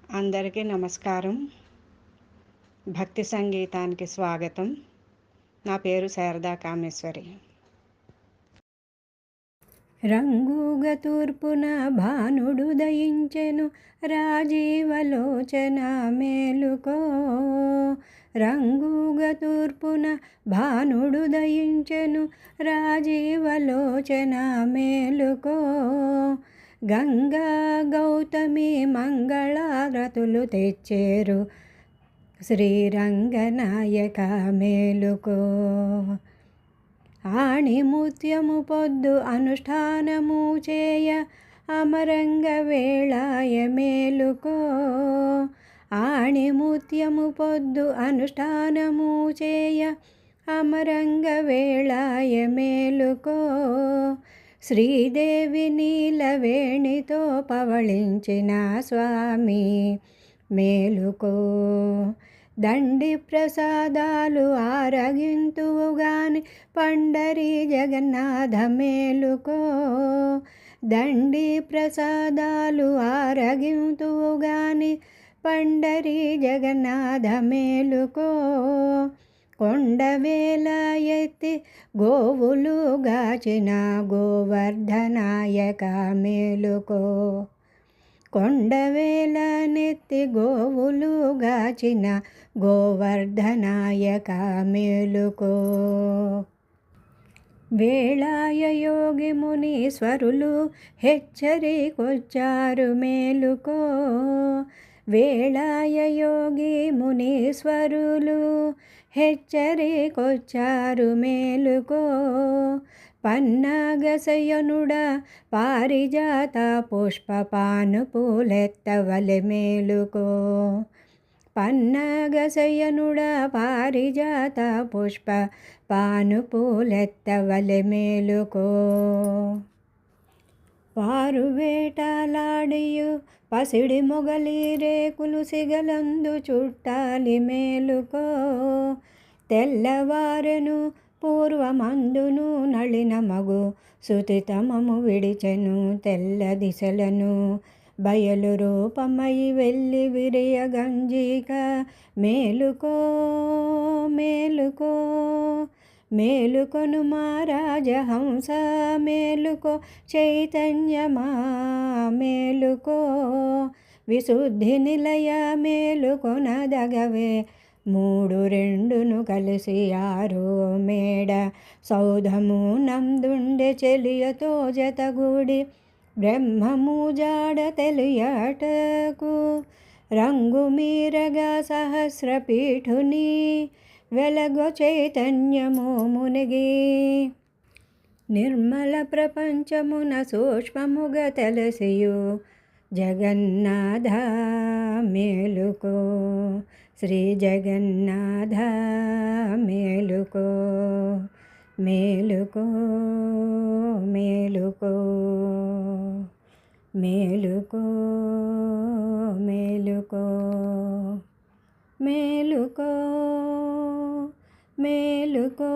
అందరికీ నమస్కారం. భక్తి సంగీతానికి స్వాగతం. నా పేరు శారదా కామేశ్వరి. రంగుగ తూర్పున భానుడు దయించెను రాజీవలోచన మేలుకో. రంగుగ తూర్పున భానుడు దయించెను రాజీవలోచన మేలుకో. గంగా గౌతమి మంగళారతులు తెచ్చేరు శ్రీరంగనాయక మేలుకో. ఆణిముత్యము పొద్దు అనుష్ఠానము చేయ అమరంగ వేళాయ మేలుకో. ఆణిముత్యము పొద్దు అనుష్ఠానము చేయ అమరంగ వేళాయ మేలుకో. శ్రీదేవి నీలవేణితో పవళించిన స్వామి మేలుకో. దండి ప్రసాదాలు ఆరగింతువుగాని పండరి జగన్నాథ మేలుకో. దండి ప్రసాదాలు ఆరగింతువుగాని పండరి జగన్నాథ మేలుకో. కొండవేల ఎత్తి గోవులు గాచిన గోవర్ధనాయక మేలుకో. కొండవేల నెత్తి గోవులు గాచిన గోవర్ధనాయక మేలుకో. వేళాయ యోగి మునీశ్వరులు హెచ్చరికొచ్చారు మేలుకో. వేళాయ యోగి మునీశ్వరులు హెచ్చరికొచ్చారు మేలుకో. పన్నాగశయనుడ పారిజాత పుష్ప పానుపూలెత్తవలె మేలుకో. పన్నాగశయనుడ పారిజాత పుష్ప పానుపూలెత్తవలె మేలుకో. వారు వేటలాడియు పసిడి మొగలి రేకులు సిగలందు చుట్టాలి మేలుకో. తెల్లవారెను పూర్వమందును నళిన మగు సుతితమము విడిచెను తెల్ల దిశలను. బయలు రూపమై వెళ్ళి విరియ గంజిక మేలుకో మేలుకో. మేలుకొను రాజహంస మేలుకో. చైతన్యమా మేలుకో. విశుద్ధి నిలయ మేలుకొనదగవే. మూడు రెండును కలిసి ఆరు మేడ సౌధము నందుండె చెలియతో జతగూడి బ్రహ్మము జాడ తెలియటకు. రంగు మీరగా సహస్రపీఠుని వెలగొ చైతన్యము మునిగి. నిర్మల ప్రపంచమున సూక్ష్మముగ తెలసియు జగన్నాథ మేలుకో. శ్రీ జగన్నాథ మేలుకో మేలుకో మేలుకో మేలుకో మేలుకో మేలుకో మేలుకో.